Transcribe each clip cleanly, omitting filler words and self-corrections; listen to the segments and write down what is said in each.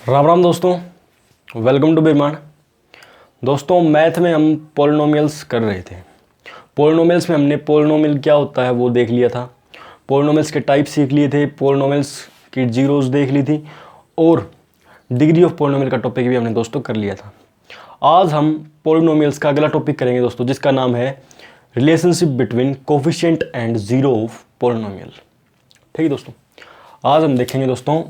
राम राम दोस्तों, welcome to बिरमान। दोस्तों math में हम पॉलिनोमियल्स कर रहे थे। पॉलिनोमियल्स में हमने पॉलिनोमियल क्या होता है वो देख लिया था, पॉलिनोमियल्स के टाइप सीख लिए थे, पॉलिनोमियल्स की जीरोस देख ली थी और डिग्री ऑफ पॉलिनोमियल का टॉपिक भी हमने दोस्तों कर लिया था। आज हम पॉलिनोमियल्स का अगला टॉपिक करेंगे दोस्तों, जिसका नाम है relationship between coefficient and zero of polynomial. ठीक है दोस्तों, आज हम देखेंगे दोस्तों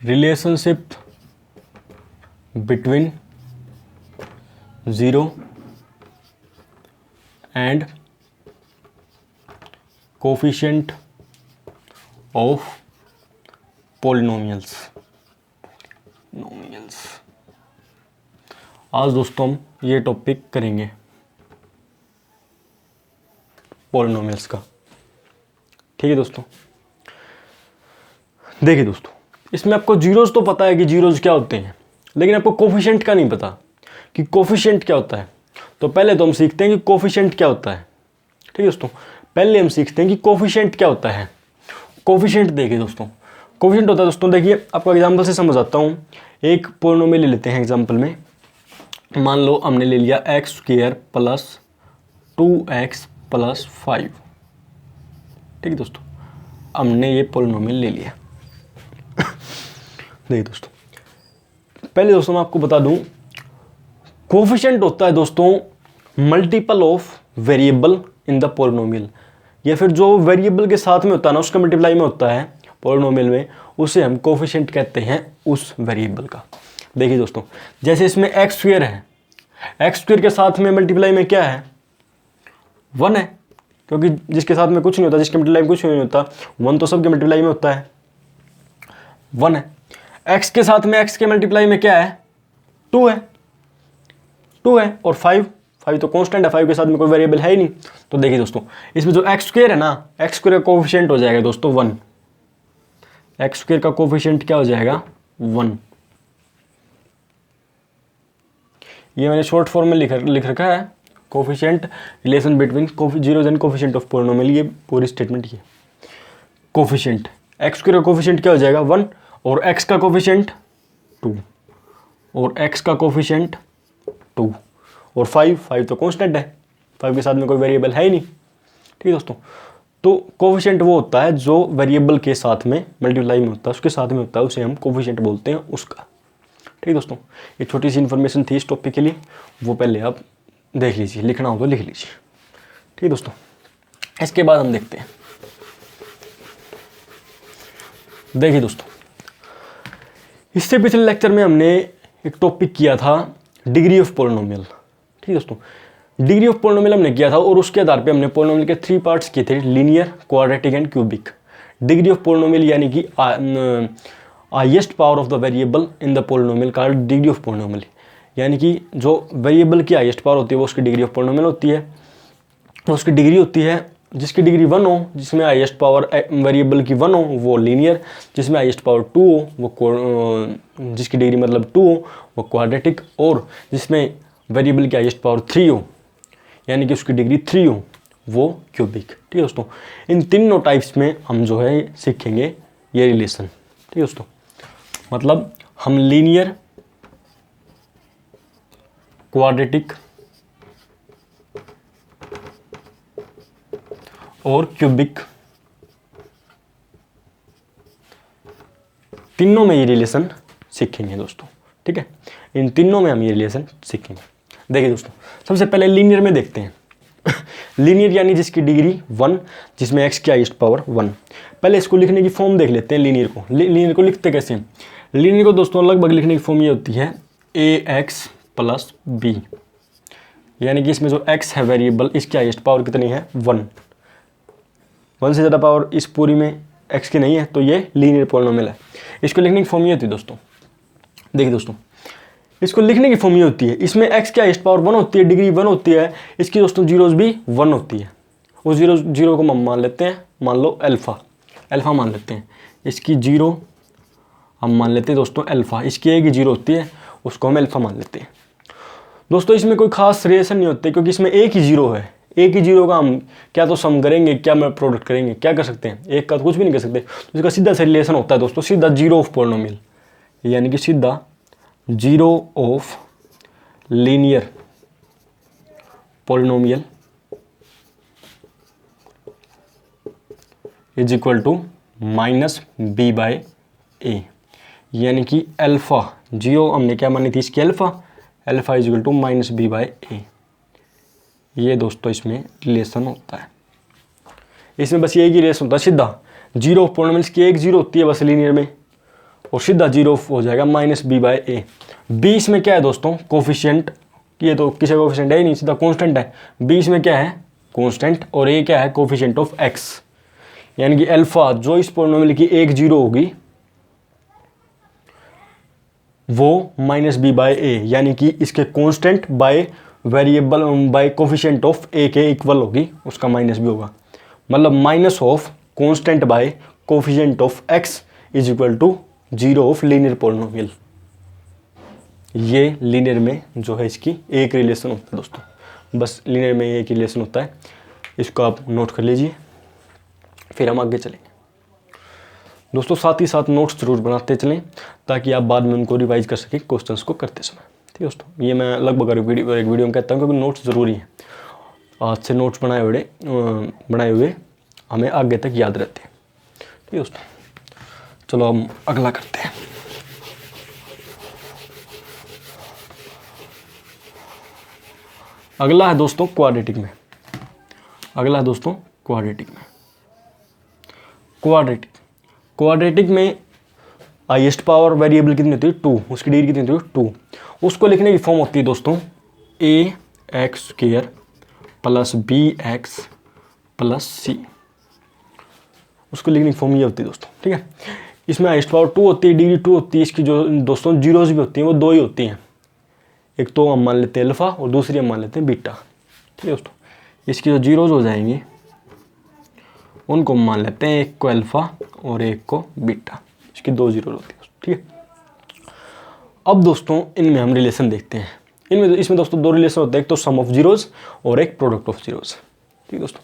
relationship between zero and coefficient of polynomials. आज दोस्तों हम ये टॉपिक करेंगे पॉलिनोमियल्स का। ठीक है दोस्तों, देखिए दोस्तों, इसमें आपको जीरोस तो पता है कि जीरोस क्या होते हैं, लेकिन आपको कोफिशिएंट का नहीं पता कि कोफिशिएंट क्या होता है। तो पहले तो हम सीखते हैं कि कोफिशिएंट क्या होता है। ठीक है दोस्तों, पहले हम सीखते हैं कि कोफिशिएंट क्या होता है। कोफिशिएंट देखिए दोस्तों, कोफिशिएंट होता है दोस्तों, देखिए आपको एग्जांपल से समझ आता हूँ। एक पॉलिनोमियल ले लेते हैं एग्जांपल में, मान लो हमने ले लिया x square plus 2x plus 5। ठीक है दोस्तों, हमने ये पॉलिनोमियल ले लिया। देखिए दोस्तों, पहले दोस्तों मैं आपको बता दूं, कोफिशिएंट होता है दोस्तों multiple of variable in the polynomial, या फिर जो वेरिएबल के साथ में होता है ना उसका मल्टीप्लाई में होता है पॉलिनोमियल में, उसे हम कोफिशिएंट कहते हैं उस वेरिएबल का। देखिए दोस्तों, जैसे इसमें एक्स स्क्वायर है, एक्स स्क्वायर के साथ में मल्टीप्लाई में क्या है, 1 है, क्योंकि जिसके साथ में कुछ नहीं होता, जिसके मल्टीप्लाई में कुछ नहीं होता, 1 तो सबके मल्टीप्लाई में होता है, 1 है। एक्स के साथ में एक्स के मल्टीप्लाई में क्या है, 2 है, 2 है। और 5 तो कांस्टेंट है, 5 के साथ में कोई वेरिएबल है ही नहीं। तो देखिए दोस्तों, इसमें जो एक्स स्क्वायर है ना, एक्स स्क्वायर का कोफिशिएंट हो जाएगा दोस्तों 1। एक्स स्क्वायर का कोफिशिएंट क्या हो जाएगा, 1। ये मैंने शॉर्ट फॉर्म में लिख रखा है, coefficient relation between zeros and coefficient of polynomial. ये पूरी स्टेटमेंट ये कोफिशिएंट, एक्स स्क्वायर का कोफिशिएंट क्या हो जाएगा, 1, और x का कोफिशिएंट 2, और x का कोफिशिएंट 2, और 5 तो कांस्टेंट है, 5 के साथ में कोई वेरिएबल है ही नहीं। ठीक है दोस्तों, तो कोफिशिएंट वो होता है जो वेरिएबल के साथ में मल्टीप्लाई में होता है, उसके साथ में होता है, उसे हम कोफिशिएंट बोलते हैं उसका। ठीक है दोस्तों, ये छोटी सी इन्फॉर्मेशन थी इस टॉपिक के लिए, वो पहले आप देख लीजिए, लिखना हो तो लिख लीजिए। ठीक है दोस्तों, इसके बाद हम देखते हैं, देखिए दोस्तों, इससे पिछले लेक्चर में हमने एक टॉपिक किया था डिग्री ऑफ पॉलिनोमियल। ठीक है दोस्तों, डिग्री ऑफ पॉलिनोमियल हमने किया था और उसके आधार पे हमने पॉलिनोमियल के 3 पार्ट्स किए थे, linear, quadratic and cubic. Degree of polynomial यानी कि highest power of the variable in the polynomial का डिग्री ऑफ पॉलिनोमियल, यानी कि जो वेरिएबल की हाईएस्ट पावर होती है वो उसकी डिग्री ऑफ पॉलिनोमियल होती है। उसकी डिग्री होती है, जिसकी डिग्री 1 हो, जिसमें हाईएस्ट पावर वेरिएबल की 1 हो वो लीनियर, जिसमें हाईएस्ट पावर 2 हो वो जिसकी डिग्री मतलब 2 हो वो क्वाड्रेटिक, और जिसमें वेरिएबल की हाईएस्ट पावर 3 हो यानी कि उसकी डिग्री 3 हो वो क्यूबिक। ठीक है दोस्तों, इन तीनों टाइप्स में हम जो है सीखेंगे ये रिलेशन। ठीक है दोस्तों, मतलब हम लीनियर, क्वाड्रेटिक और क्यूबिक, तीनों में ये रिलेशन सीखेंगे दोस्तों। ठीक है, इन तीनों में हम ये रिलेशन सीखेंगे। देखिए दोस्तों, सबसे पहले लीनियर में देखते हैं। लीनियर यानी जिसकी डिग्री 1, जिसमें x की हाईएस्ट पावर 1। पहले इसको लिखने की फॉर्म देख लेते हैं। लीनियर को लिखते कैसे हैं? लीनियर को दोस्तों लगभग लिखने की फॉर्म ये होती है ax प्लस b, यानी कि इसमें जो x है वेरिएबल, इसकी हाईएस्ट पावर कितनी है, 1 से ज़्यादा पावर इस पूरी में x की नहीं है, तो ये लीनियर पॉलिनोमियल है। इसको लिखने की फॉर्म ये होती है दोस्तों, देखिए दोस्तों, इसको लिखने की फॉर्म ये होती है, इसमें x की हाईएस्ट पावर 1 होती है, डिग्री 1 होती है, इसकी दोस्तों जीरोस भी 1 होती है। उस जीरो को हम मान लेते हैं, मान लो अल्फ़ा मान लेते हैं, इसकी जीरो हम मान लेते हैं दोस्तों अल्फ़ा, इसकी एक ही जीरो होती है, उसको हम अल्फ़ा मान लेते हैं। दोस्तों इसमें कोई खास रिलेशन नहीं होते, क्योंकि इसमें एक ही जीरो है, एक ही जीरो का हम क्या तो सम करेंगे, क्या मैं प्रोडक्ट करेंगे, क्या कर सकते हैं, एक का तो कुछ भी नहीं कर सकते। तो इसका सीधा सा रिलेशन होता है दोस्तों, सीधा जीरो ऑफ पॉलिनोमियल, यानी कि सीधा zero of linear polynomial is equal to minus B by A, यानी कि अल्फा जीरो हमने क्या मानी थी इसकी, alpha is equal to minus B by A. ये दोस्तों इसमें रिलेशन होता है, इसमें बस ये ही रिलेशन होता है, सीधा जीरो ऑफ पॉलिनोमियल्स की एक जीरो होती है बस लीनियर में, और सीधा जीरो हो जाएगा minus B by A. B इसमें क्या है दोस्तों, कोफिशिएंट, ये तो किसी कोफिशिएंट है ही नहीं, सीधा कांस्टेंट है। बी इसमें क्या है, कांस्टेंट, और ए क्या है, कोफिशिएंट ऑफ एक्स, यानी कि अल्फा जो इस पॉलिनोमियल की एक जीरो होगी वो माइनस बी बाय ए, यानी कि इसके constant by variable by coefficient of A के इक्वल होगी, उसका माइनस भी होगा, मतलब minus of constant by coefficient of X is equal to zero of linear polynomial. ये लीनियर में जो है इसकी एक रिलेशन होता है दोस्तों, बस लीनियर में एक रिलेशन होता है, इसको आप नोट कर लीजिए, फिर हम आगे चलेंगे दोस्तों। साथ ही साथ नोट्स जरूर बनाते चलें ताकि आप बाद में उनको रिवाइज कर सकें क्वेश्चंस को करते समय। ठीक है दोस्तों, ये मैं लगभग एक वीडियो में कहता हूँ क्योंकि नोट्स ज़रूरी हैं, आज से नोट्स बनाए हुए हमें आगे तक याद रहते हैं। ठीक है दोस्तों, चलो हम अगला करते हैं। अगला है दोस्तों क्वाड्रेटिक में, क्वाड्रेटिक में हाईएस्ट पावर वेरिएबल कितनी होती है, 2, उसकी डिग्री कितनी होती है, 2। उसको लिखने की फॉर्म होती है दोस्तों A X square plus B X plus C, उसको लिखने की फॉर्म ये होती है दोस्तों। ठीक है, इसमें हाईएस्ट पावर 2 होती है, डिग्री 2 होती है, इसकी जो दोस्तों जीरोज भी होती हैं वो 2 ही होती हैं, एक तो हम मान लेते हैं अल्फा और दूसरी हम मान लेते हैं बीटा। ठीक है दोस्तों, इसकी जो जीरोज हो जाएंगी उनको मान लेते हैं, एक को अल्फा और एक को बीटा, इसकी 2 जीरो होती है। ठीक है, अब दोस्तों इनमें हम रिलेशन देखते हैं। इसमें दोस्तों 2 रिलेशन होते हैं, एक तो सम ऑफ जीरोज और एक प्रोडक्ट ऑफ जीरोज। ठीक है दोस्तों,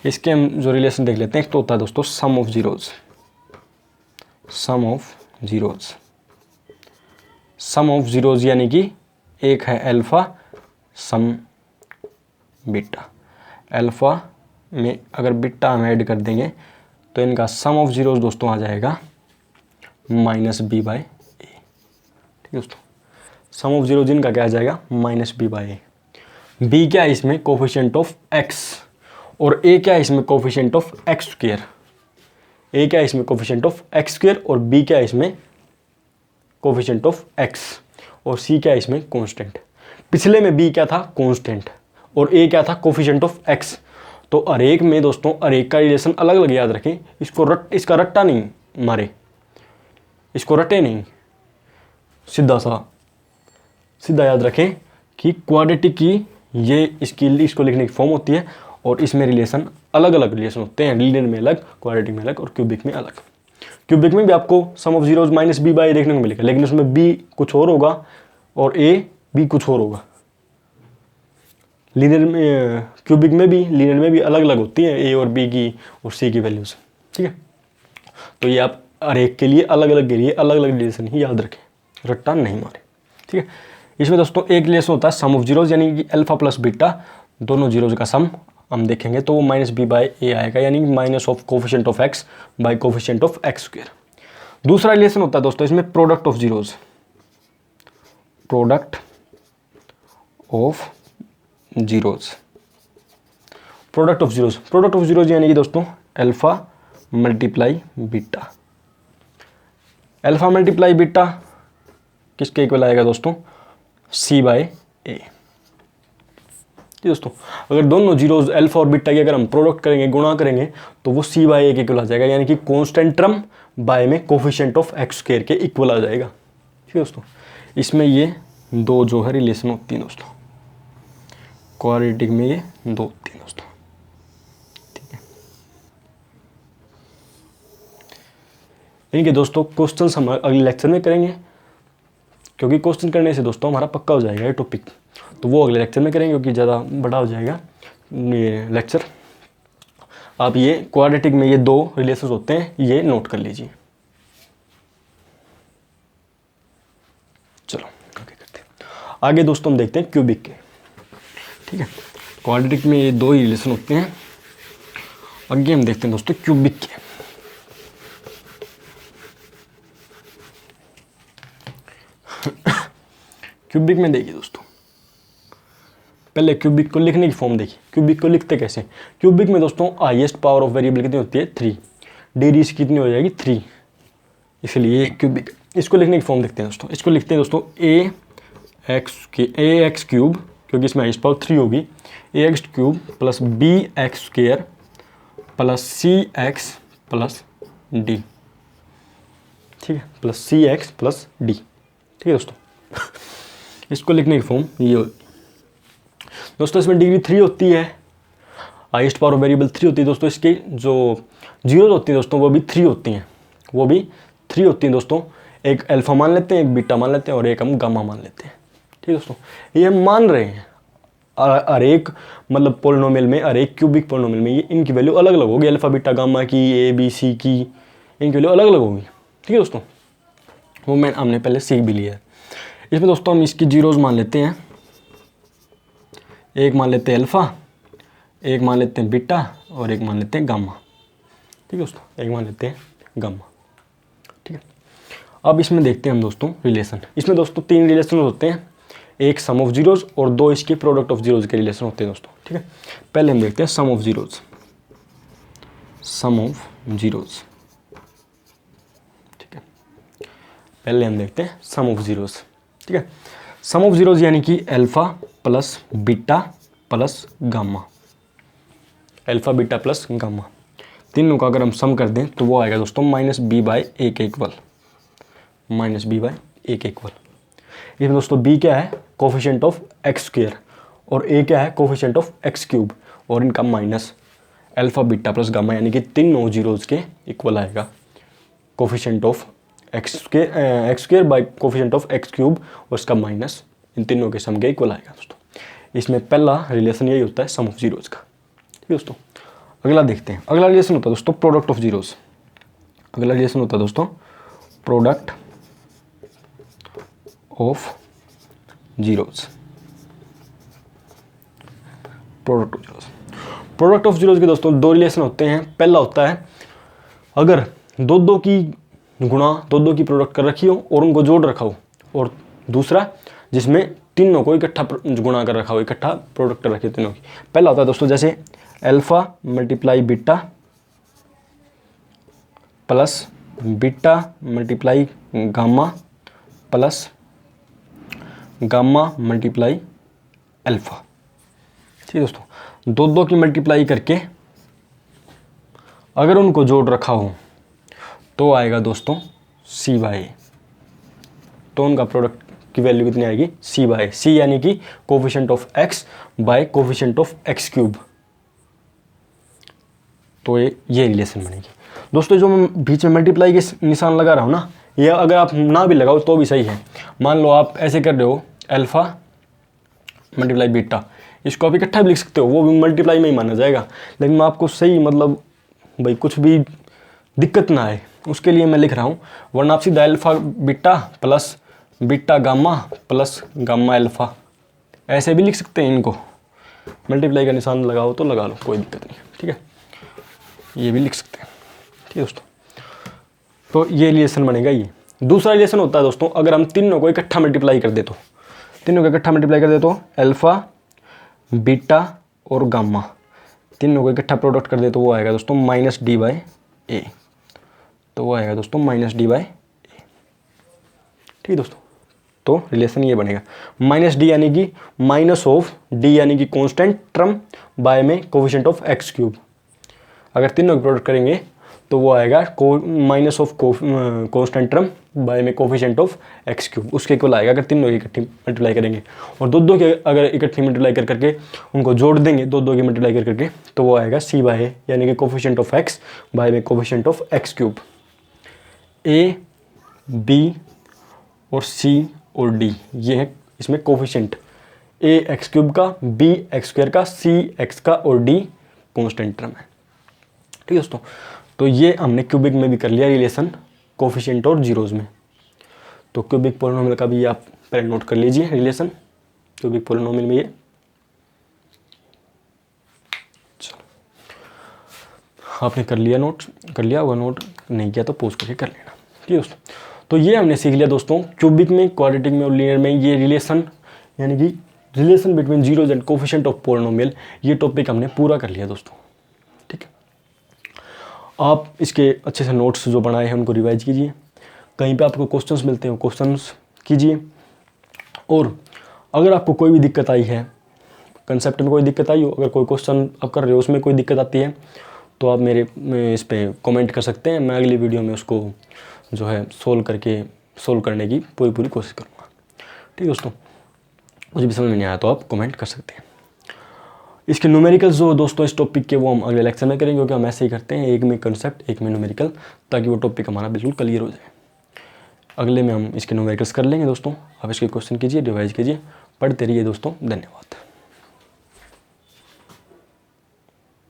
इसके हम जो रिलेशन देख लेते हैं, एक तो होता है दोस्तों sum of zeros, sum of zeros यानी कि एक है अल्फा सम बीटा, अल्फा में अगर बीटा हम ऐड कर देंगे तो इनका सम ऑफ जीरोज दोस्तों आ जाएगा माइनस बी बाय ए। ठीक है दोस्तों, सम ऑफ जीरोज इनका क्या आ जाएगा, minus B by A. B क्या है इसमें, कोफिशिएंट ऑफ एक्स, और ए क्या है इसमें, कोफिशिएंट ऑफ एक्स स्क्वायर। ए क्या है इसमें, कोफिशिएंट ऑफ एक्स स्क्वायर, और बी क्या है इसमें, कोफिशिएंट ऑफ एक्स, और सी क्या है इसमें, कांस्टेंट। पिछले में बी क्या था, कांस्टेंट, और ए क्या था, कोफिशिएंट ऑफ एक्स। तो हर एक में दोस्तों हर एक का रिलेशन अलग अलग याद रखें, इसका रट्टा नहीं मारे, इसको रटे नहीं, सीधा याद रखें कि क्वाड्रेटिक की ये इसको लिखने की फॉर्म होती है, और इसमें रिलेशन अलग अलग रिलेशन होते हैं, लीनियर में अलग, क्वाड्रेटिक में अलग और क्यूबिक में अलग। क्यूबिक में भी आपको sum of zeros minus B by देखने को मिलेगा, लेकिन उसमें बी कुछ और होगा और ए बी कुछ और होगा। लीनियर में, क्यूबिक में भी, लीनियर में भी अलग अलग होती हैं ए और बी की और सी की वैल्यूज। ठीक है, तो ये आप हर एक के लिए अलग अलग रिलेशन ही याद रखें, रट्टा नहीं मारे। ठीक है, इसमें दोस्तों एक रिलेशन होता है सम ऑफ जीरोज, यानी कि अल्फा प्लस बीटा दोनों जीरोज का सम हम देखेंगे तो वो माइनस बी बाय ए आएगा, यानी minus of coefficient of x bye coefficient of x square. दूसरा रिलेशन होता है दोस्तों इसमें product of zeros, product of zeros यानी कि दोस्तों alpha multiply beta, alpha multiply beta किसके इक्वल आएगा दोस्तों, सी बाय ए। दोस्तों अगर दोनों जीरोज अल्फा और बीटा की अगर हम प्रोडक्ट करेंगे, गुणा करेंगे, तो वो सी बाय ए के इक्वल आ जाएगा, यानी कि कांस्टेंट टर्म बाय में कोफिशिएंट ऑफ एक्स स्क्वायर के इक्वल आ जाएगा। ठीक है दोस्तों, इसमें ये 2 जो है रिलेशन होती हैं दोस्तों, क्वाड्रेटिक में ये 2 होती हैं दोस्तों। ठीक है, इनके दोस्तों क्वेश्चंस हम अगले लेक्चर में करेंगे, क्योंकि क्वेश्चन करने से दोस्तों हमारा पक्का हो जाएगा ये टॉपिक, तो वो अगले लेक्चर में करेंगे क्योंकि ज़्यादा बड़ा हो जाएगा। लेक्चर। आप ये क्वाड्रेटिक में ये दो रिलेशंस होते हैं, ये नोट कर लीजिए। चलो आगे करते हैं। आगे दोस्तों हम देखते हैं क्यूबिक के। ठीक है, क्वाड्रेटिक में ये दो ही रिलेशन होते हैं। आगे हम देखते हैं दोस्तों क्यूबिक के। क्यूबिक में देखिए दोस्तों, पहले क्यूबिक को लिखने की फॉर्म देखिए। क्यूबिक को लिखते कैसे? क्यूबिक में दोस्तों हाईएस्ट पावर ऑफ वेरिएबल कितनी होती है? 3। डिग्री इसकी कितनी हो जाएगी? 3। इसलिए क्यूबिक। इसको लिखने की फॉर्म देखते हैं दोस्तों। इसको लिखते हैं दोस्तों ए एक्स क्यूब, क्योंकि इसमें हाईएस्ट पावर 3 होगी, A x cube plus B X square plus C X plus D. ठीक है, plus C X plus D. ठीक है दोस्तों, इसको लिखने की फॉर्म ये होगी दोस्तों। इसमें डिग्री 3 होती है, हाईएस्ट पावर वेरिएबल 3 होती है दोस्तों। इसकी जो जीरो होती है दोस्तों वो भी 3 होती हैं, वो भी 3 होती हैं दोस्तों। एक अल्फा मान लेते हैं, एक बीटा मान लेते हैं और एक हम गामा मान लेते हैं। ठीक है दोस्तों, ये हम मान रहे हैं हर एक मतलब पोलिनोमियल में, हर एक क्यूबिक पोलिनोमियल में ये इनकी वैल्यू अलग अलग होगी। अल्फा बीटा गामा की, ए बी सी की, इनकी वैल्यू अलग अलग होगी। ठीक है दोस्तों, वो हमने पहले सीख भी लिया है। इसमें दोस्तों हम इसकी जीरोज मान लेते हैं। एक मान लेते हैं अल्फ़ा, एक मान लेते हैं बीटा और एक मान लेते हैं गामा। ठीक है दोस्तों, एक मान लेते हैं गामा। ठीक है, अब इसमें देखते हैं हम दोस्तों रिलेशन। इसमें दोस्तों 3 रिलेशन होते हैं, एक सम ऑफ जीरोज और 2 इसके प्रोडक्ट ऑफ जीरोज के रिलेशन होते हैं दोस्तों। ठीक है, पहले हम देखते हैं sum of zeros. Sum of zeros, ठीक है, पहले हम देखते हैं सम ऑफ जीरोज। ठीक है, सम ऑफ जीरोज यानी कि alpha plus beta plus gamma. Alpha beta plus gamma, तीनों का अगर हम सम कर दें तो वो आएगा दोस्तों माइनस बी बाई ए के इक्वल। माइनस बी बाई ए के इक्वल। इसमें दोस्तों बी क्या है? कोफिशिएंट ऑफ एक्स स्क्वायर, और ए क्या है? कोफिशिएंट ऑफ एक्स क्यूब, और इनका minus alpha beta plus gamma, यानी कि तीनों जीरोज के इक्वल आएगा। Coefficient of x square by coefficient of x cube और इसका माइनस, इन तीनों के सम के इक्वल आएगा दोस्तों। इसमें पहला रिलेशन यही होता है सम ऑफ जीरोज का। ठीक है दोस्तों, अगला देखते हैं। अगला रिलेशन होता है दोस्तों प्रोडक्ट ऑफ जीरोज। अगला रिलेशन होता है दोस्तों product of zeros. Product of zeros, product of zeros के दोस्तों 2 रिलेशन होते हैं। पहला होता है अगर दो की गुणा दो की प्रोडक्ट कर रखी हो और उनको जोड़ रखा हो, और दूसरा जिसमें तीनों को इकट्ठा गुणा कर रखा हो, इकट्ठा प्रोडक्ट कर रखी हो तीनों की। पहला होता है दोस्तों जैसे alpha multiply beta plus beta multiply gamma plus gamma multiply alpha. ठीक है दोस्तों, दो की मल्टीप्लाई करके अगर उनको जोड़ रखा हो तो आएगा दोस्तों सी बाई ए। तो उनका प्रोडक्ट की वैल्यू कितनी आएगी? सी बाई ए। सी यानी कि coefficient of x bye coefficient of x cube. तो ये रिलेशन बनेगी दोस्तों। जो मैं बीच में मल्टीप्लाई के निशान लगा रहा हूँ ना, ये अगर आप ना भी लगाओ तो भी सही है। मान लो आप ऐसे कर रहे हो अल्फा मल्टीप्लाई बीटा, इसको आप इकट्ठा भी लिख सकते हो, वो भी मल्टीप्लाई में ही माना जाएगा। लेकिन मैं आपको सही मतलब भाई कुछ भी दिक्कत ना आए उसके लिए मैं लिख रहा हूँ, वरना आप सीधा alpha beta plus beta gamma plus gamma alpha ऐसे भी लिख सकते हैं। इनको मल्टीप्लाई का निशान लगाओ तो लगा लो, कोई दिक्कत नहीं। ठीक है, ये भी लिख सकते हैं। ठीक है दोस्तों, तो ये रिलेशन बनेगा ये। दूसरा रिलेशन होता है दोस्तों अगर हम तीनों को इकट्ठा मल्टीप्लाई कर दे तो, तीनों को इकट्ठा मल्टीप्लाई कर दे तो अल्फा बीटा और गामा तीनों को इकट्ठा प्रोडक्ट कर दे तो वो आएगा दोस्तों माइनस डी बाई ए। तो वो आएगा दोस्तों माइनस डी बाई ए। ठीक है दोस्तों, तो रिलेशन ये बनेगा माइनस डी यानी कि माइनस ऑफ डी यानी कि कांस्टेंट टर्म बाय में कोफिशिएंट ऑफ एक्स क्यूब। अगर तीनों की प्रोडक्ट करेंगे तो वो आएगा minus of constant term by में कोफिशिएंट ऑफ एक्स क्यूब, उसके इक्वल आएगा अगर तीनों की इकट्ठी मल्टीप्लाई करेंगे। और दो की अगर इकट्ठी मल्टीप्लाई कर करके उनको जोड़ देंगे दो की मल्टीप्लाई कर करके तो वो आएगा सी बाय ए यानी कि कोफिशिएंट ऑफ एक्स बाय में coefficient of x cube. A B और सी और डी ये है इसमें कोफिशिएंट। ए एक्स क्यूब का, बी एक्स स्क्वायर का, सी एक्स का और डी कॉन्स्टेंट टर्म है। ठीक है दोस्तों, तो ये हमने क्यूबिक में भी कर लिया रिलेशन कोफिशिएंट और जीरोज में। तो क्यूबिक पोलिनोमियल का भी आप पहले नोट कर लीजिए रिलेशन क्यूबिक पोलिनोमियल में ये। आपने कर लिया नोट, कर लिया होगा नोट, नहीं किया तो पोस्ट करके कर लेना। ठीक है दोस्तों, तो ये हमने सीख लिया दोस्तों क्यूबिक में, क्वाड्रेटिक में और लीनियर में ये रिलेशन, यानी कि relation between zeros and coefficient of polynomial, ये टॉपिक हमने पूरा कर लिया दोस्तों। ठीक है, आप इसके अच्छे से नोट्स जो बनाए हैं उनको रिवाइज कीजिए, कहीं पे आपको क्वेश्चंस मिलते हैं क्वेश्चंस कीजिए, और अगर आपको कोई भी दिक्कत आई है, कंसेप्ट में कोई दिक्कत आई हो, अगर कोई क्वेश्चन आप कर रहे हो उसमें कोई दिक्कत आती है तो आप मेरे इस पर कमेंट कर सकते हैं। मैं अगली वीडियो में उसको जो है सोल्व करने की पूरी कोशिश करूँगा। ठीक है दोस्तों, कुछ भी समझ में नहीं आया तो आप कमेंट कर सकते हैं। इसके न्यूमेरिकल्स जो दोस्तों इस टॉपिक के वो हम अगले लेक्चर में करेंगे, क्योंकि हम ऐसे ही करते हैं, एक में कंसेप्ट एक में न्यूमेरिकल, ताकि वो टॉपिक हमारा बिल्कुल क्लियर हो जाए। अगले में हम इसके न्यूमेरिकल्स कर लेंगे दोस्तों। आप इसके क्वेश्चन कीजिए, रिवाइज कीजिए, पढ़ते रहिए दोस्तों। धन्यवाद।